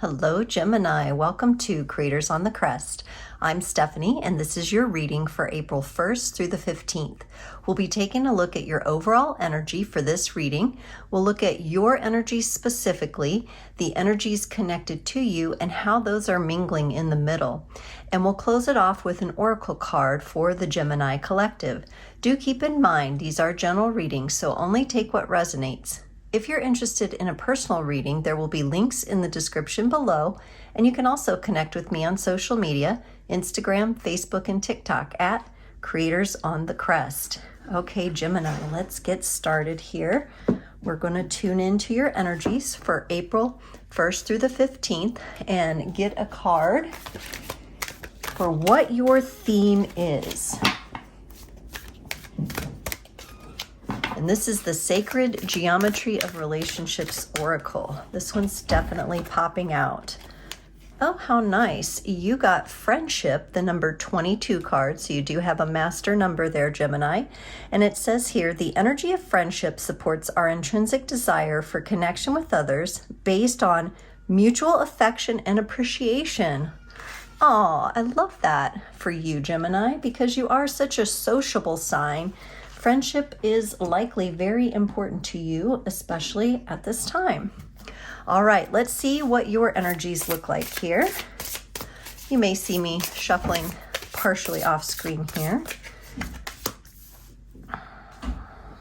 Hello, Gemini. Welcome to Creators on the Crest. I'm Stephanie, and this is your reading for April 1st through the 15th. We'll be taking a look at your overall energy for this reading. We'll look at your energy specifically, the energies connected to you, and how those are mingling in the middle. And we'll close it off with an oracle card for the Gemini collective. Do keep in mind, these are general readings, so only take what resonates. If you're interested in a personal reading, there will be links in the description below, and you can also connect with me on social media, Instagram, Facebook, and TikTok at Creators on the Crest. Okay, Gemini, let's get started here. We're going to tune into your energies for April 1st through the 15th and get a card for what your theme is. And this is the Sacred Geometry of Relationships Oracle. This one's definitely popping out. Oh, how nice. You got Friendship, the number 22 card, so you do have a master number there, Gemini. And it says here, the energy of friendship supports our intrinsic desire for connection with others based on mutual affection and appreciation. Oh, I love that for you, Gemini, because you are such a sociable sign. Friendship is likely very important to you, especially at this time. All right, let's see what your energies look like here. You may see me shuffling partially off screen here.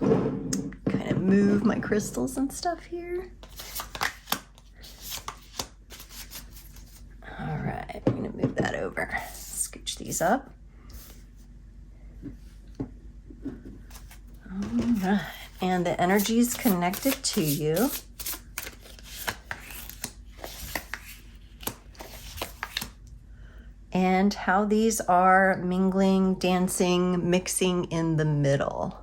Kind of move my crystals and stuff here. All right, I'm gonna move that over. Scooch these up. All right, and the energies connected to you. And how these are mingling, dancing, mixing in the middle.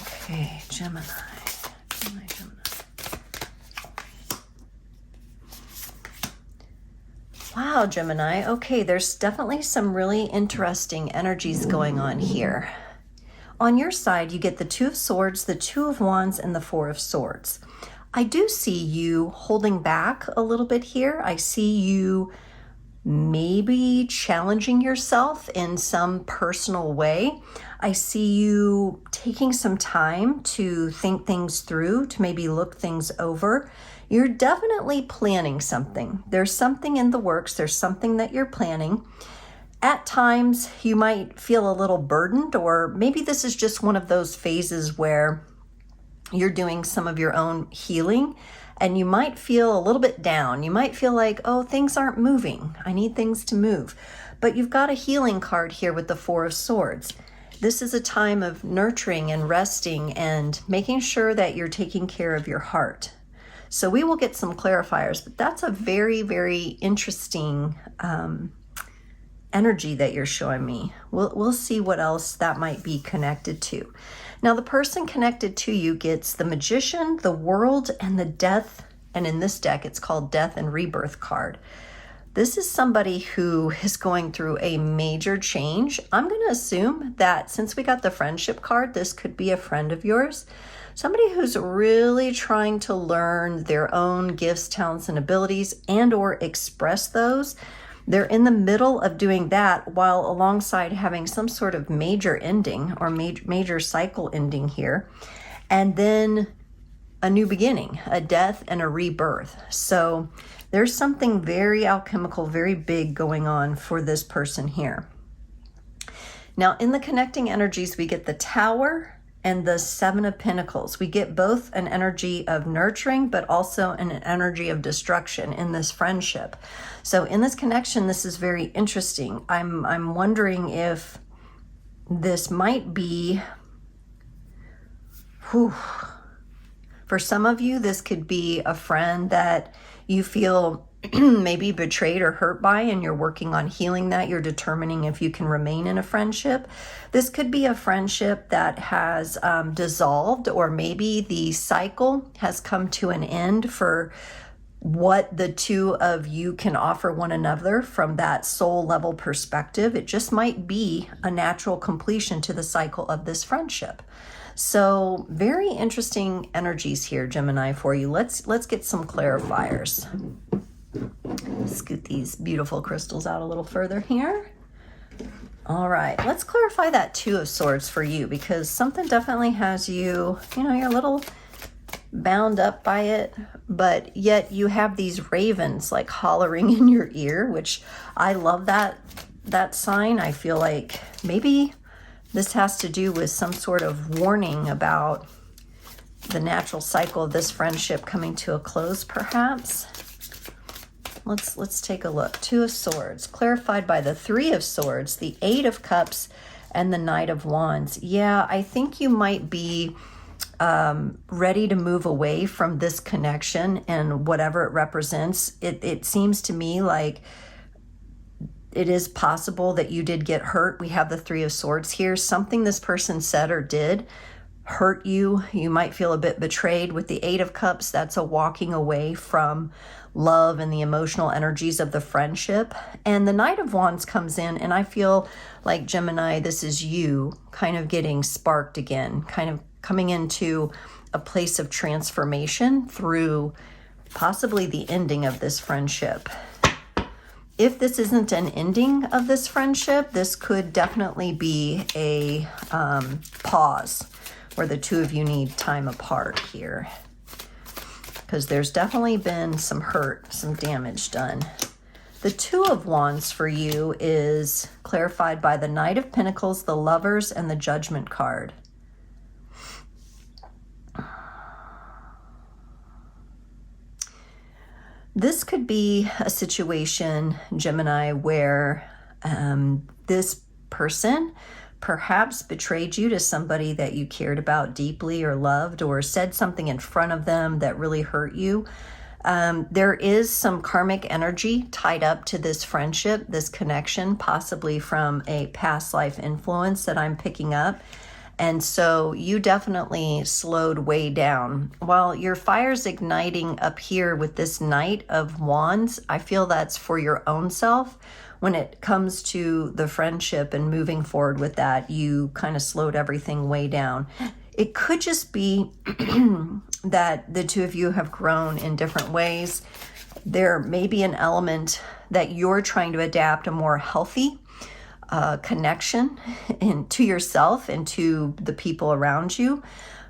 Okay, Gemini. Wow, Gemini. Okay, there's definitely some really interesting energies going on here. On your side, you get the Two of Swords, the Two of Wands, and the Four of Swords. I do see you holding back a little bit here. I see you maybe challenging yourself in some personal way. I see you taking some time to think things through, to maybe look things over. You're definitely planning something. There's something in the works. There's something that you're planning. At times, you might feel a little burdened, or maybe this is just one of those phases where you're doing some of your own healing and you might feel a little bit down. You might feel like, oh, things aren't moving. I need things to move. But you've got a healing card here with the Four of Swords. This is a time of nurturing and resting and making sure that you're taking care of your heart. So we will get some clarifiers, but that's a very, very interesting energy that you're showing me. We'll see what else that might be connected to. Now, the person connected to you gets the Magician, the World, and the Death, and in this deck, it's called Death and Rebirth card. This is somebody who is going through a major change. I'm going to assume that since we got the Friendship card, this could be a friend of yours. Somebody who's really trying to learn their own gifts, talents, and abilities and or express those. They're in the middle of doing that while alongside having some sort of major ending or major cycle ending here. And then a new beginning, a death and a rebirth. So there's something very alchemical, very big going on for this person here. Now, in the connecting energies, we get the Tower and the Seven of Pentacles. We get both an energy of nurturing, but also an energy of destruction in this friendship. So in this connection, this is very interesting. I'm wondering if this might be, for some of you, this could be a friend that you feel maybe betrayed or hurt by, and you're working on healing that. You're determining if you can remain in a friendship. This could be a friendship that has dissolved, or maybe the cycle has come to an end for what the two of you can offer one another from that soul level perspective. It just might be a natural completion to the cycle of this friendship. So very interesting energies here, Gemini, for you. Let's get some clarifiers. Scoot these beautiful crystals out a little further here. All right, let's clarify that Two of Swords for you, because something definitely has you, you know, you're a little bound up by it, but yet you have these ravens like hollering in your ear, which I love that sign. I feel like maybe this has to do with some sort of warning about the natural cycle of this friendship coming to a close, perhaps. Let's take a look. Two of Swords, clarified by the Three of Swords, the Eight of Cups, and the Knight of Wands. Yeah, I think you might be ready to move away from this connection and whatever it represents. It seems to me like it is possible that you did get hurt. We have the Three of Swords here. Something this person said or did hurt you. You might feel a bit betrayed. With the Eight of Cups, that's a walking away from love and the emotional energies of the friendship. And the Knight of Wands comes in, and I feel like, Gemini, this is you kind of getting sparked again, kind of coming into a place of transformation through possibly the ending of this friendship. If this isn't an ending of this friendship, this could definitely be a pause where the two of you need time apart here, because there's definitely been some hurt, some damage done. The Two of Wands for you is clarified by the Knight of Pentacles, the Lovers, and the Judgment card. This could be a situation, Gemini, where this person perhaps betrayed you to somebody that you cared about deeply or loved, or said something in front of them that really hurt you. There is some karmic energy tied up to this friendship, this connection, possibly from a past life influence that I'm picking up. And so you definitely slowed way down. While your fire's igniting up here with this Knight of Wands, I feel that's for your own self. When it comes to the friendship and moving forward with that, you kind of slowed everything way down. It could just be that the two of you have grown in different ways. There may be an element that you're trying to adapt a more healthy connection to yourself and to the people around you,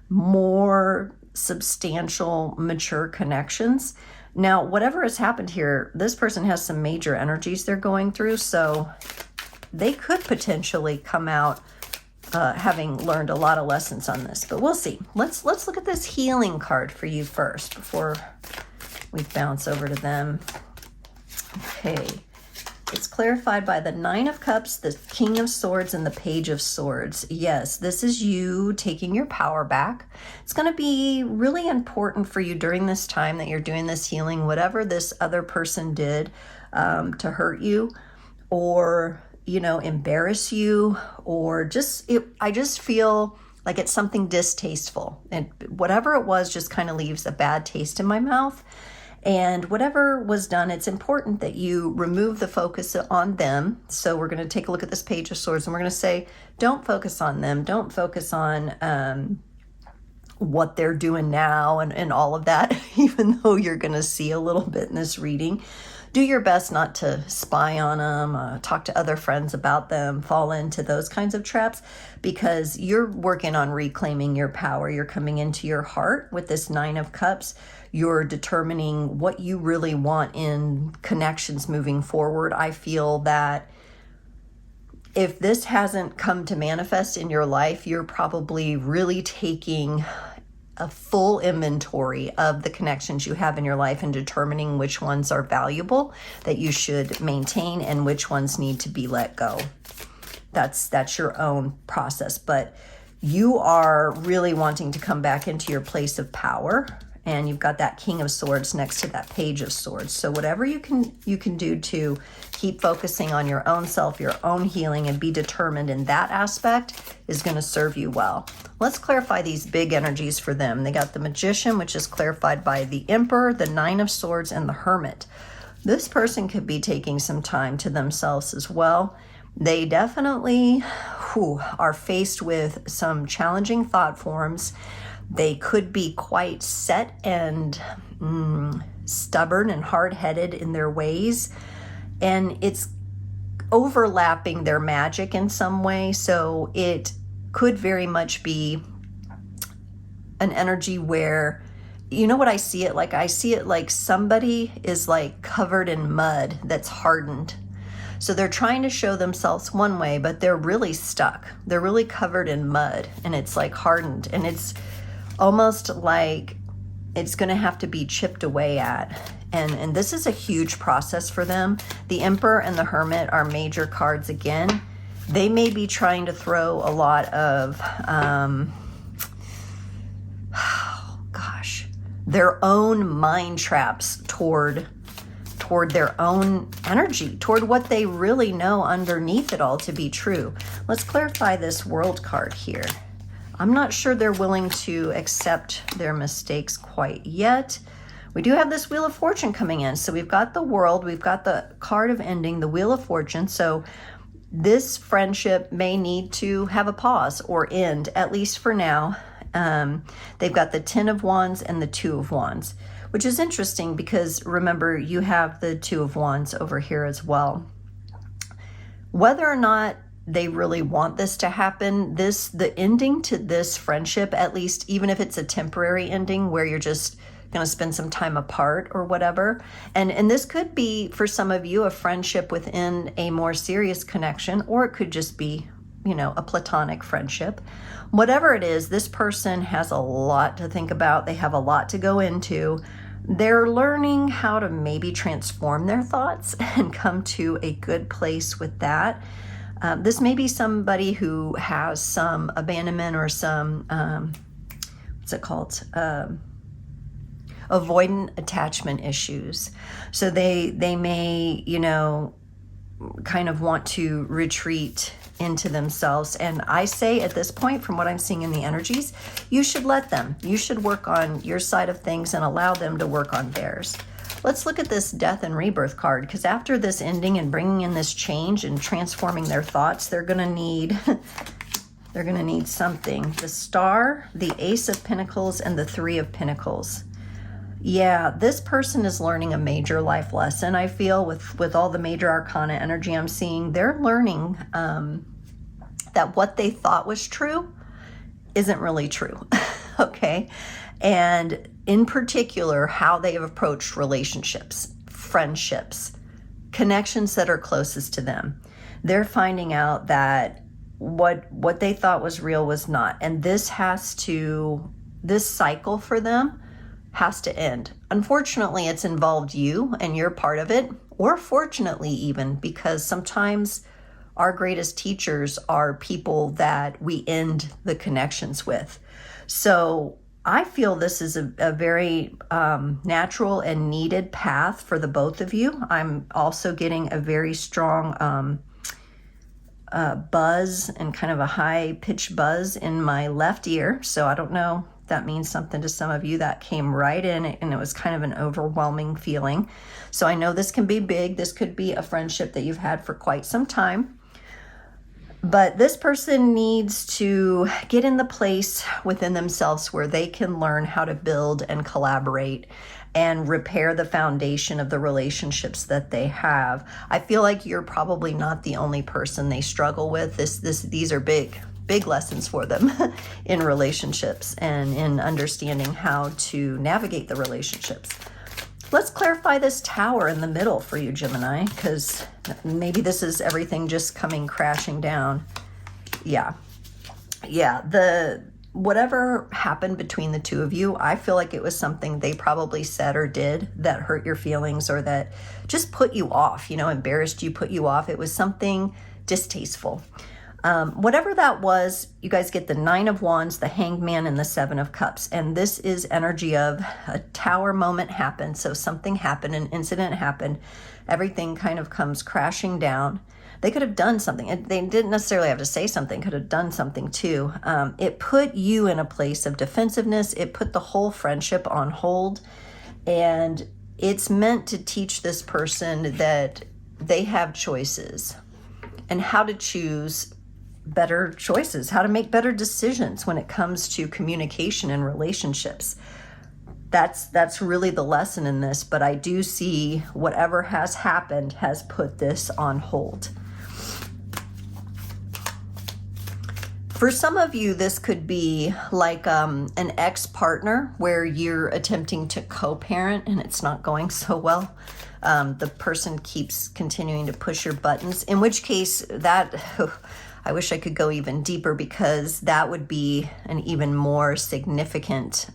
more substantial, mature connections. Now, whatever has happened here, this person has some major energies they're going through, so they could potentially come out having learned a lot of lessons on this, but we'll see. Let's look at this healing card for you first before we bounce over to them. Okay. It's clarified by the Nine of Cups, the King of Swords, and the Page of Swords. Yes, this is you taking your power back. It's going to be really important for you during this time that you're doing this healing, whatever this other person did to hurt you or, you know, embarrass you, or I just feel like it's something distasteful. And whatever it was just kind of leaves a bad taste in my mouth. And whatever was done, it's important that you remove the focus on them. So we're going to take a look at this Page of Swords, and we're going to say, don't focus on them. Don't focus on what they're doing now and all of that, even though you're going to see a little bit in this reading. Do your best not to spy on them, talk to other friends about them, fall into those kinds of traps, because you're working on reclaiming your power. You're coming into your heart with this Nine of Cups. You're determining what you really want in connections moving forward. I feel that if this hasn't come to manifest in your life, you're probably really taking a full inventory of the connections you have in your life and determining which ones are valuable that you should maintain and which ones need to be let go. That's your own process, but you are really wanting to come back into your place of power. And you've got that King of Swords next to that Page of Swords. So whatever you can do to keep focusing on your own self, your own healing, and be determined in that aspect is going to serve you well. Let's clarify these big energies for them. They got the Magician, which is clarified by the Emperor, the Nine of Swords, and the Hermit. This person could be taking some time to themselves as well. They definitely are faced with some challenging thought forms. They could be quite set and stubborn and hard-headed in their ways, and it's overlapping their magic in some way. So it could very much be an energy where, you know what I see it like? I see it like somebody is like covered in mud that's hardened. So they're trying to show themselves one way, but they're really stuck. They're really covered in mud, and it's like hardened, and it's almost like it's going to have to be chipped away at. And this is a huge process for them. The Emperor and the Hermit are major cards again. They may be trying to throw a lot of, their own mind traps toward their own energy, toward what they really know underneath it all to be true. Let's clarify this World card here. I'm not sure they're willing to accept their mistakes quite yet. We do have this Wheel of Fortune coming in. So we've got the World, we've got the card of ending, the Wheel of Fortune. So this friendship may need to have a pause or end, at least for now. They've got the 10 of Wands and the 2 of Wands, which is interesting because remember, you have the 2 of Wands over here as well. Whether or not they really want this to happen, the ending to this friendship, at least even if it's a temporary ending where you're just going to spend some time apart or whatever. And this could be, for some of you, a friendship within a more serious connection, or it could just be, you know, a platonic friendship. Whatever it is, this person has a lot to think about. They have a lot to go into. They're learning how to maybe transform their thoughts and come to a good place with that. This may be somebody who has some abandonment or some, what's it called? Avoidant attachment issues. So they may, you know, kind of want to retreat into themselves. And I say at this point, from what I'm seeing in the energies, you should let them. You should work on your side of things and allow them to work on theirs. Let's look at this Death and Rebirth card, because after this ending and bringing in this change and transforming their thoughts, they're going to need something. The Star, the Ace of Pentacles, and the 3 of Pentacles. Yeah, this person is learning a major life lesson, I feel, with all the major arcana energy I'm seeing. They're learning that what they thought was true isn't really true, okay? And in particular, how they have approached relationships, friendships, connections that are closest to them. They're finding out that what they thought was real was not. And this cycle for them has to end. Unfortunately, it's involved you and you're part of it, or fortunately even, because sometimes our greatest teachers are people that we end the connections with. So I feel this is a very natural and needed path for the both of you. I'm also getting a very strong buzz and kind of a high-pitched buzz in my left ear. So I don't know if that means something to some of you. That came right in, and it was kind of an overwhelming feeling. So I know this can be big. This could be a friendship that you've had for quite some time. But this person needs to get in the place within themselves where they can learn how to build and collaborate and repair the foundation of the relationships that they have. I feel like you're probably not the only person they struggle with. These are big lessons for them in relationships and in understanding how to navigate the relationships. Let's clarify this Tower in the middle for you, Gemini, because maybe this is everything just coming crashing down. Yeah, whatever happened between the two of you, I feel like it was something they probably said or did that hurt your feelings, or that just put you off, embarrassed you, put you off. It was something distasteful. Whatever that was, you guys get the 9 of Wands, the Hanged Man, and the 7 of Cups. And this is energy of a Tower moment happened. So something happened, an incident happened. Everything kind of comes crashing down. They could have done something. They didn't necessarily have to say something, could have done something too. It put you in a place of defensiveness. It put the whole friendship on hold. And it's meant to teach this person that they have choices. and how to choose better choices, how to make better decisions when it comes to communication and relationships. That's really the lesson in this, but I do see whatever has happened has put this on hold. For some of you, this could be like an ex-partner where you're attempting to co-parent and it's not going so well. The person keeps continuing to push your buttons, in which case that, I wish I could go even deeper, because that would be an even more significant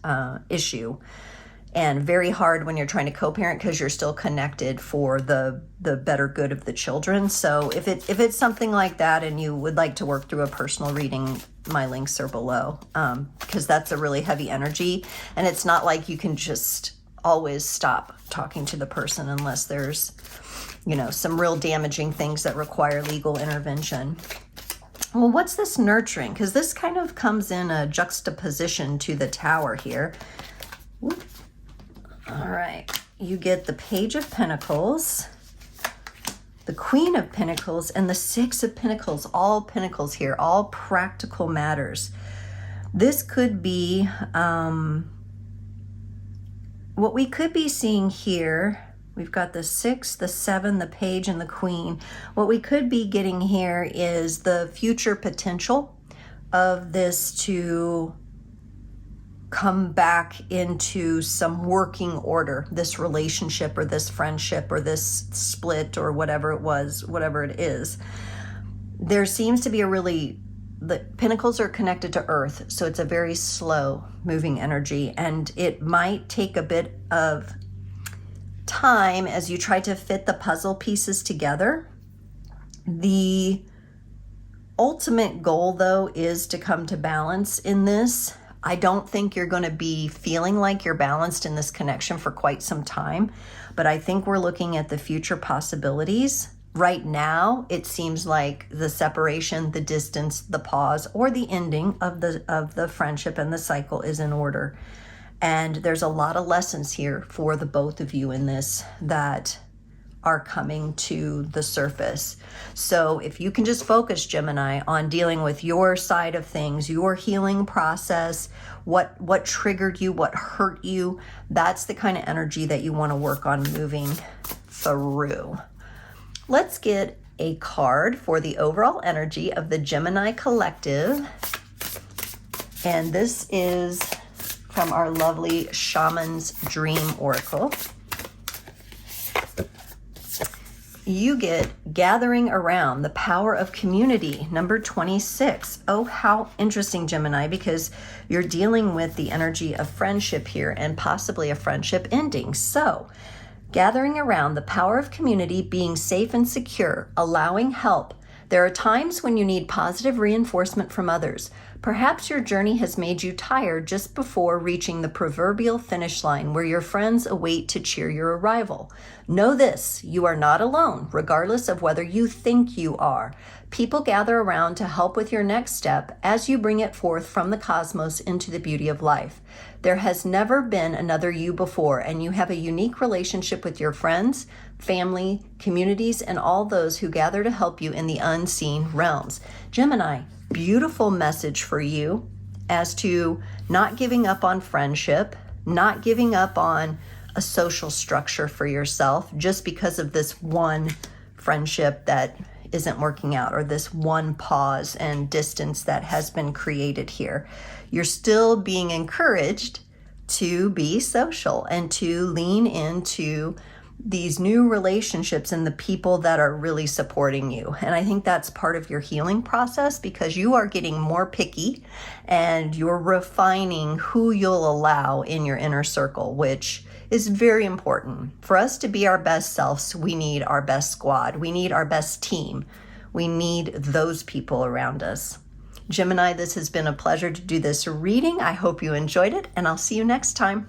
issue. And very hard when you're trying to co-parent, because you're still connected for the better good of the children. So if it's something like that and you would like to work through a personal reading, my links are below, because that's a really heavy energy. And it's not like you can just always stop talking to the person unless there's, some real damaging things that require legal intervention. Well, what's this nurturing? Because this kind of comes in a juxtaposition to the Tower here. Whoop. All right, you get the Page of Pentacles, the Queen of Pentacles, and the Six of Pentacles, all Pentacles here, all practical matters. This could be, what we could be seeing here, we've got the 6, the 7, the Page, and the Queen. What we could be getting here is the future potential of this to come back into some working order, this relationship or this friendship or this split or whatever it was, whatever it is. There seems to be the Pentacles are connected to Earth, so it's a very slow moving energy, and it might take a bit of time as you try to fit the puzzle pieces together. The ultimate goal, though, is to come to balance in this. I don't think you're going to be feeling like you're balanced in this connection for quite some time, but I think we're looking at the future possibilities. Right now, it seems like the separation, the distance, the pause, or the ending of the friendship and the cycle is in order. And there's a lot of lessons here for the both of you in this that are coming to the surface. So if you can just focus, Gemini, on dealing with your side of things, your healing process, what triggered you, what hurt you, that's the kind of energy that you want to work on moving through. Let's get a card for the overall energy of the Gemini collective. And this is from our lovely Shaman's Dream Oracle. You get Gathering Around, the Power of Community, number 26. Oh, how interesting, Gemini, because you're dealing with the energy of friendship here and possibly a friendship ending. So, gathering around the power of community, being safe and secure, allowing help. There are times when you need positive reinforcement from others. Perhaps your journey has made you tired just before reaching the proverbial finish line where your friends await to cheer your arrival. Know this, you are not alone, regardless of whether you think you are. People gather around to help with your next step as you bring it forth from the cosmos into the beauty of life. There has never been another you before, and you have a unique relationship with your friends, family, communities, and all those who gather to help you in the unseen realms. Gemini, beautiful message for you as to not giving up on friendship, not giving up on a social structure for yourself just because of this one friendship that isn't working out, or this one pause and distance that has been created here. You're still being encouraged to be social and to lean into these new relationships and the people that are really supporting you. And I think that's part of your healing process, because you are getting more picky and you're refining who you'll allow in your inner circle, which is very important. For us to be our best selves, we need our best squad. We need our best team. We need those people around us. Gemini, this has been a pleasure to do this reading. I hope you enjoyed it, and I'll see you next time.